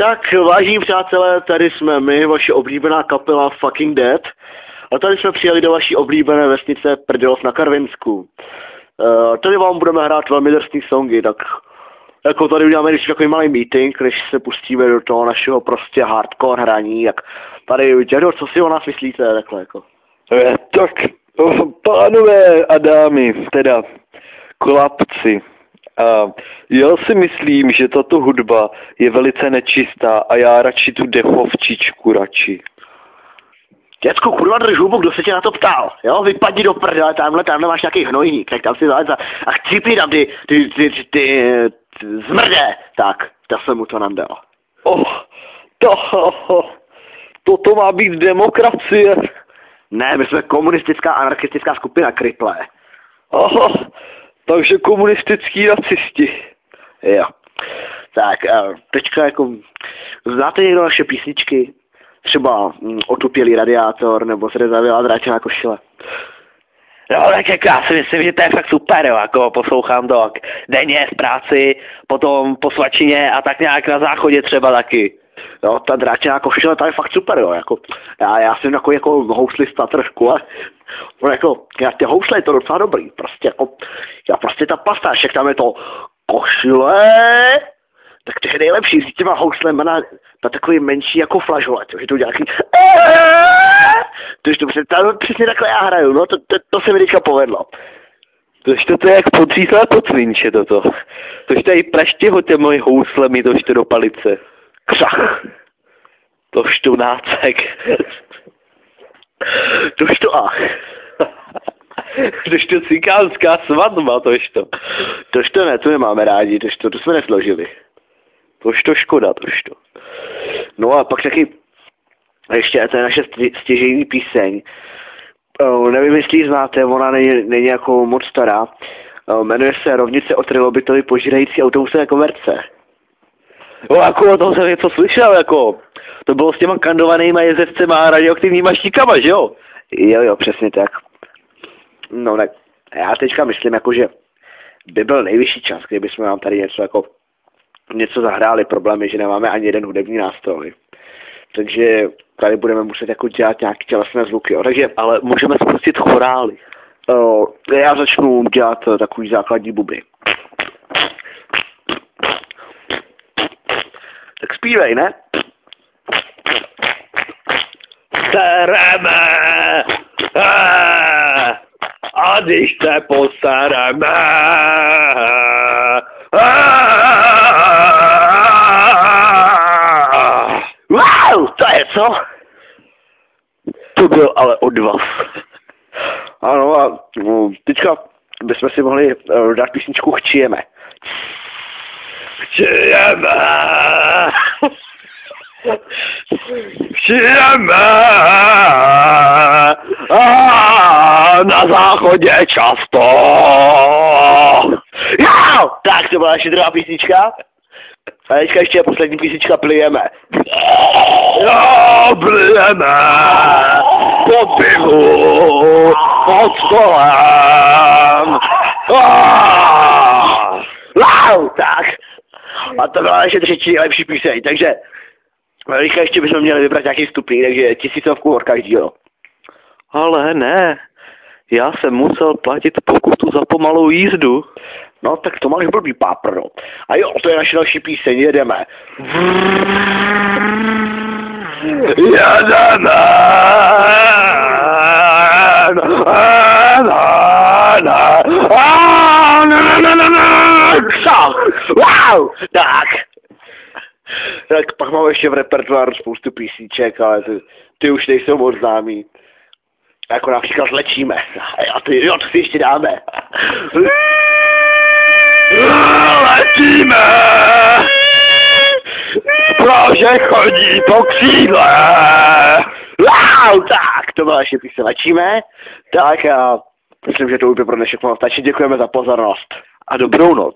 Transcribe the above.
Tak, vážení přátelé, tady jsme my, vaše oblíbená kapela Fucking Dead. A tady jsme přijeli do vaší oblíbené vesnice Prdělov na Karvinsku. Tady vám budeme hrát velmi drsný songy, tak jako tady uděláme ještě takový malý meeting, když se pustíme do toho našeho prostě hardcore hraní, jak tady, dědo, co si o nás myslíte, takhle jako? Tak, pánové a dámy, teda chlapci, já si myslím, že tato hudba je velice nečistá a já radši tu dechovčičku radši. Děcku, kurva, drž hubu, kdo se tě na to ptal, jo? Vypadni do prdele, tamhle máš nějaký hnojník, tak tam si zalez a chcípni tam ty zmrde. Tak, to jsem mu to nandal. Toto má být demokracie. Ne, my jsme komunistická anarchistická skupina Kriple. Takže komunistický nacisti. Jo. Tak, teďka jako, znáte někdo naše písničky? Třeba Otupělý radiátor, nebo Zřezavělá dráčená košile. No tak jako já si myslím, že to je fakt super, jo, jako poslouchám to denně z práci, potom po svačině a tak nějak na záchodě třeba taky. Jo, ta dráčená košile, ta je fakt super, jo, jako, já jsem jako houslista trošku, ale jako, ty housle je to docela dobrý, prostě jako, prostě ta pastášek, tam je to košile, tak to je nejlepší, s těma houslema na takový menší jako flažolet, že to udělá takový to přesně takhle já hraju, no, to se mi teďka povedlo. To je jak podřízlá kocvinče toto. Tož tady praštěho tě moji houslemi, tož to do palice. Křach. Tož to nácek. Tož to ach. Tož to cikánská svatba, tož to. Tož to ne, to nemáme rádi, to jsme nesložili. Tož to škoda, tož to. No a pak taky ještě to je naše stěžejní píseň. Nevím, jestli ji znáte, ona není jako moc stará. Jmenuje se Rovnice o trilobitovi požírající autobusové komerce. Jo, jako o tom jsem něco slyšel, jako. To bylo s těma kandovanýma jezdecema a radioaktivníma štíkama, že jo? Jo, přesně tak. No tak, já teďka myslím, jako, že by byl nejvyšší čas, kdybychom nám tady něco zahráli. Problém je, že nemáme ani jeden hudební nástroj. Takže tady budeme muset jako dělat nějaké tělesné zvuky, jo. Takže, ale můžeme spustit chorály. Já začnu dělat takový základní bubny. Tak zpívej, ne? Sereme, a když te posereme, Wow, to je co? To byl ale od vás. Ano, a teďka bychom si mohli dát písničku Chčijeme. Chčijeme! Chčijeme! Na záchodě často! Jo! Tak to byla naše druhá písnička. A teďka ještě poslední písnička Plijeme. Jo, plijeme! Po pivu! Pod stolem! Wow, tak. A to byla naše třetí nejlepší píseň, takže teďka ještě bychom měli vybrat nějaký stupný, takže 1000 od každýho. Ale ne, já jsem musel platit pokutu za pomalou jízdu. No tak to máš blbý pápr, no. A jo, to je naše další píseň, jedeme. Jedeme! Wow! Tak. Tak pak máme ještě v repertoáru spoustu písniček, ale ty už nejsou moc známý. Jako například Lečíme. A to si ještě dáme. Letíme! Protože chodí po křídle! Wow, tak, to byla ještě píseň Lečíme. Tak a myslím, že to už by pro dnešek mohlo stačit. Děkujeme za pozornost. A dobrou noc.